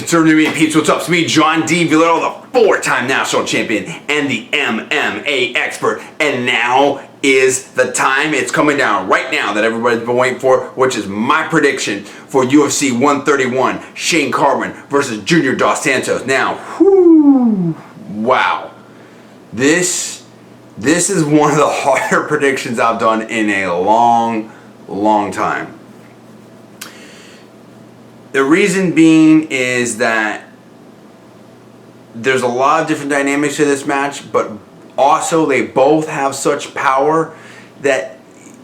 Conservative Media Peeps, what's up? It's me, John D. Villarreal, the four-time national champion and the MMA expert. And now is the time. It's coming down right now that everybody's been waiting for, which is my prediction for UFC 131, Shane Carwin versus Junior Dos Santos. Now, wow. This is one of the harder predictions I've done in a long time. The reason being is that there's a lot of different dynamics to this match, but also they both have such power that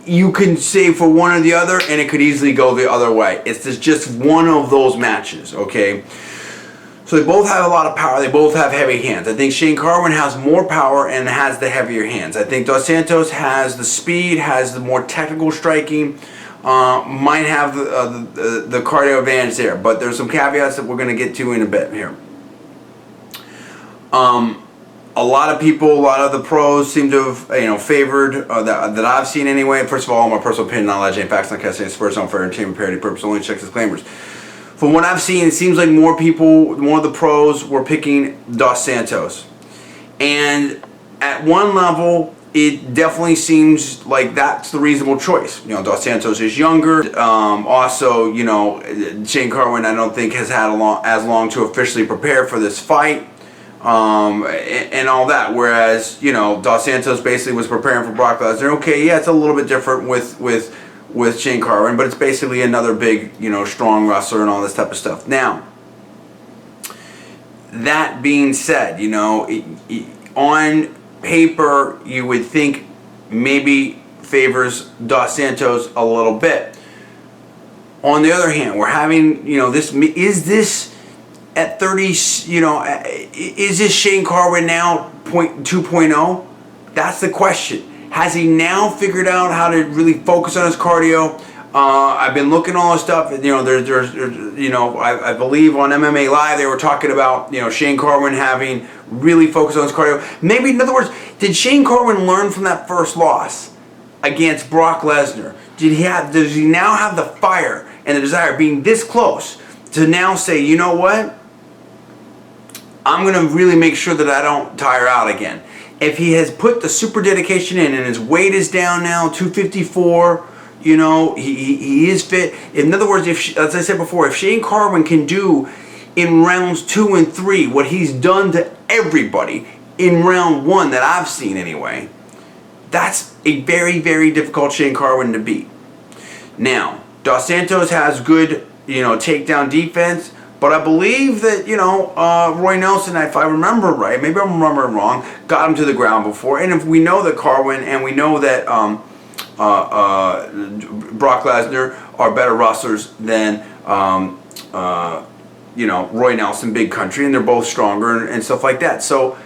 you can say for one or the other and it could easily go the other way. It's just one of those matches, okay? So they both have a lot of power. They both have heavy hands. I think Shane Carwin has more power and has the heavier hands. I think Dos Santos has the speed, has the more technical striking, might have the cardio advantage there, but there's some caveats that we're going to get to in a bit here. A lot of people, a lot of the pros seem to have favored that I've seen anyway. First of all, my personal opinion, not legend, facts, not casting, sports, on fair entertainment, parody purpose, only checks disclaimers. From what I've seen, it seems like more of the pros were picking Dos Santos, and at one level, it definitely seems like that's the reasonable choice. Dos Santos is younger. Also, Shane Carwin, I don't think has had as long to officially prepare for this fight, and all that. Whereas, Dos Santos basically was preparing for Brock Lesnar. Okay, yeah, it's a little bit different with Shane Carwin, but it's basically another big, strong wrestler and all this type of stuff. Now, that being said, on paper, you would think maybe favors Dos Santos a little bit. On the other hand, we're having, is this at 30, is this Shane Carwin now 2.0? That's the question. Has he now figured out how to really focus on his cardio? I've been looking at all this stuff. I believe on MMA Live they were talking about Shane Carwin having really focused on his cardio. Maybe, in other words, did Shane Carwin learn from that first loss against Brock Lesnar? Does he now have the fire and the desire, being this close, to now say, you know what? I'm going to really make sure that I don't tire out again. If he has put the super dedication in and his weight is down now, 254, he is fit. In other words, as I said before, if Shane Carwin can do in rounds 2 and 3 what he's done to everybody in round 1 that I've seen anyway, that's a very, very difficult Shane Carwin to beat. Now, Dos Santos has good, takedown defense, but I believe that, Roy Nelson, if I remember right, maybe I'm remembering wrong, got him to the ground before. And if we know that Carwin and we know that Brock Lesnar are better wrestlers than, Roy Nelson, Big Country, and they're both stronger and stuff like that. So,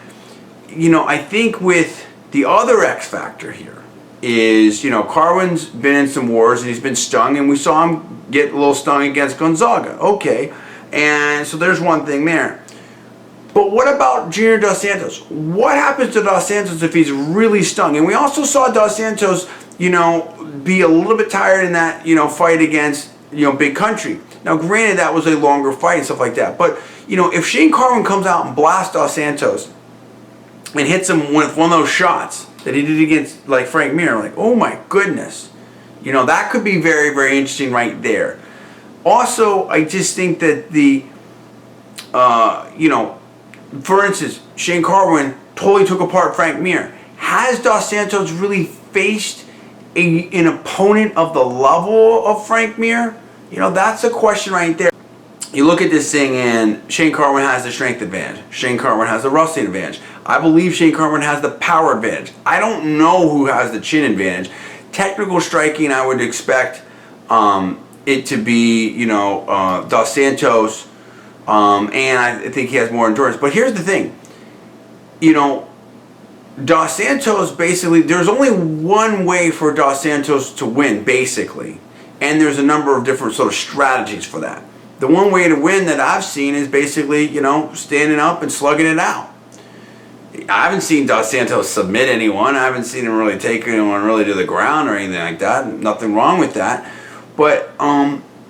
I think with the other X factor here is, Carwin's been in some wars and he's been stung, and we saw him get a little stung against Gonzaga. Okay. And so there's one thing there. But what about Junior Dos Santos? What happens to Dos Santos if he's really stung? And we also saw Dos Santos, be a little bit tired in that, fight against, Big Country. Now, granted, that was a longer fight and stuff like that. But, if Shane Carwin comes out and blasts Dos Santos and hits him with one of those shots that he did against, like, Frank Mir, like, oh my goodness. That could be very, very interesting right there. Also, I just think that for instance, Shane Carwin totally took apart Frank Mir. Has Dos Santos really faced an opponent of the level of Frank Mir? That's a question right there. You look at this thing and Shane Carwin has the strength advantage. Shane Carwin has the wrestling advantage. I believe Shane Carwin has the power advantage. I don't know who has the chin advantage. Technical striking, I would expect it to be, Dos Santos, and I think he has more endurance. But here's the thing, Dos Santos basically, there's only one way for Dos Santos to win, basically, and there's a number of different sort of strategies for that. The one way to win that I've seen is basically, standing up and slugging it out. I haven't seen Dos Santos submit anyone. I haven't seen him really take anyone really to the ground or anything like that. Nothing wrong with that. But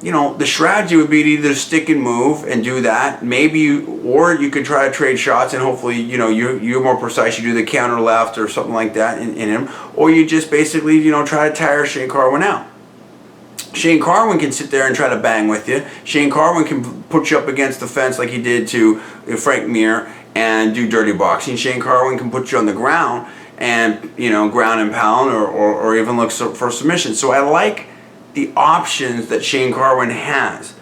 the strategy would be to either stick and move and do that. Or you could try to trade shots and hopefully, you're more precise. You do the counter left or something like that in him. Or you just basically, try to tire Shane Carwin out. Shane Carwin can sit there and try to bang with you. Shane Carwin can put you up against the fence like he did to Frank Mir and do dirty boxing. Shane Carwin can put you on the ground and, ground and pound or even look for submission. So I like the options that Shane Carwin has.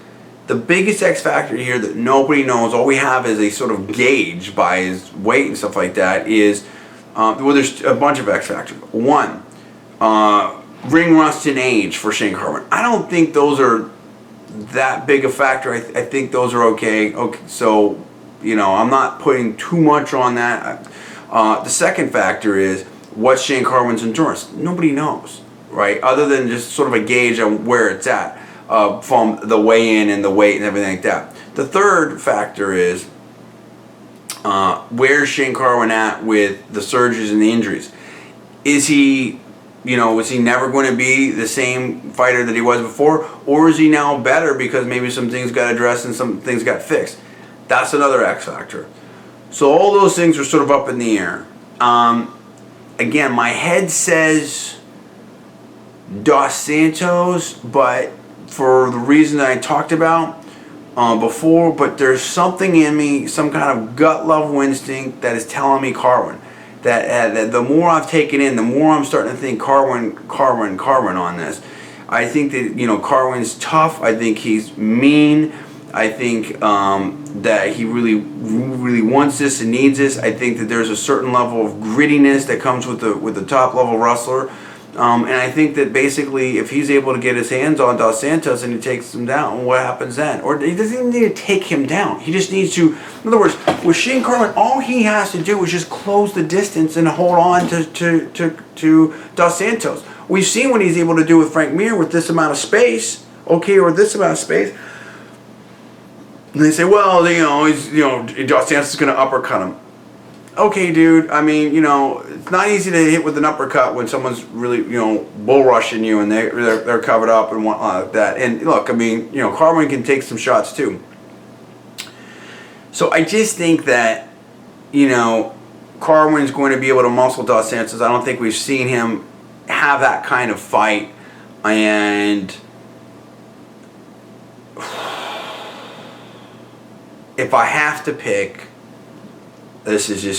The biggest X factor here that nobody knows, all we have is a sort of gauge by his weight and stuff like that is, there's a bunch of X factors. One, ring rust and age for Shane Carwin. I don't think those are that big a factor. I think those are okay. So, I'm not putting too much on that. The second factor is, what's Shane Carwin's endurance? Nobody knows, right? Other than just sort of a gauge on where it's at from the weigh-in and the weight and everything like that. The third factor is, where's Shane Carwin at with the surgeries and the injuries? Is he never going to be the same fighter that he was before? Or is he now better because maybe some things got addressed and some things got fixed? That's another X factor. So all those things are sort of up in the air. Again, my head says Dos Santos, but for the reason that I talked about before, but there's something in me, some kind of gut level instinct that is telling me Carwin. That the more I've taken in, the more I'm starting to think Carwin on this. I think that Carwin's tough. I think he's mean. I think that he really wants this and needs this. I think that there's a certain level of grittiness that comes with the top level wrestler. And I think that basically if he's able to get his hands on Dos Santos and he takes him down, what happens then? Or he doesn't even need to take him down. He just needs to, in other words, with Shane Carwin, all he has to do is just close the distance and hold on to Dos Santos. We've seen what he's able to do with Frank Mir with this amount of space, or this amount of space. And they say, well, Dos Santos is going to uppercut him. Okay, dude, I mean, it's not easy to hit with an uppercut when someone's really, bull rushing you and they're covered up and whatnot like that. And look, I mean, Carwin can take some shots too. So I just think that, Carwin's going to be able to muscle Dos Santos. I don't think we've seen him have that kind of fight. And if I have to pick, this is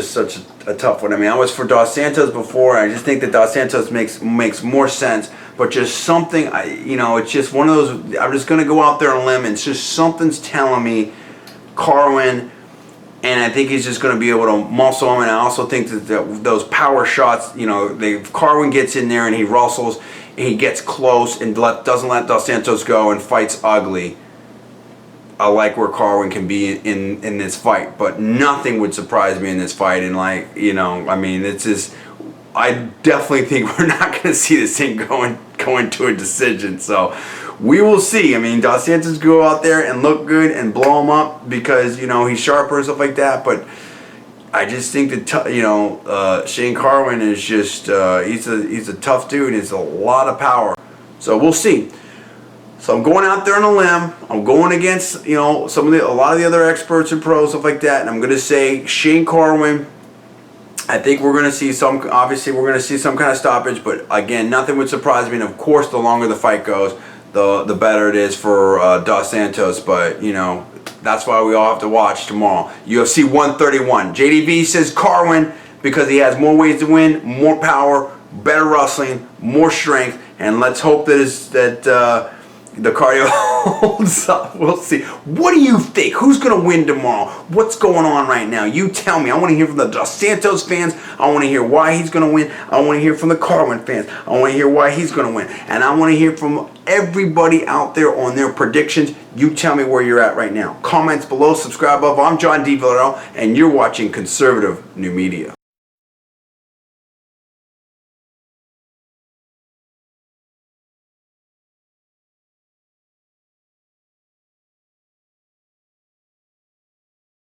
such a tough one. I mean, I was for Dos Santos before. I just think that Dos Santos makes more sense. But just something, it's just one of those, I'm just going to go out there on a limb and it's just something's telling me Carwin, and I think he's just going to be able to muscle him. And I also think that those power shots, if Carwin gets in there and he wrestles, and he gets close and doesn't let Dos Santos go and fights ugly, I like where Carwin can be in this fight, but nothing would surprise me in this fight. And I mean, it's just, I definitely think we're not going to see this thing going to a decision. So we will see. I mean, Dos Santos go out there and look good and blow him up because he's sharper and stuff like that. But I just think that Shane Carwin is just he's a tough dude. He's a lot of power. So we'll see. So I'm going out there on a limb. I'm going against, a lot of the other experts and pros, stuff like that. And I'm going to say Shane Carwin. I think we're going to see obviously we're going to see some kind of stoppage. But again, nothing would surprise me. And of course, the longer the fight goes, the better it is for Dos Santos. But, that's why we all have to watch tomorrow. UFC 131. JDV says Carwin because he has more ways to win, more power, better wrestling, more strength. And let's hope that the cardio holds up. We'll see. What do you think? Who's going to win tomorrow? What's going on right now? You tell me. I want to hear from the Dos Santos fans. I want to hear why he's going to win. I want to hear from the Carwin fans. I want to hear why he's going to win. And I want to hear from everybody out there on their predictions. You tell me where you're at right now. Comments below. Subscribe above. I'm John D. Villarreal, and you're watching Conservative New Media.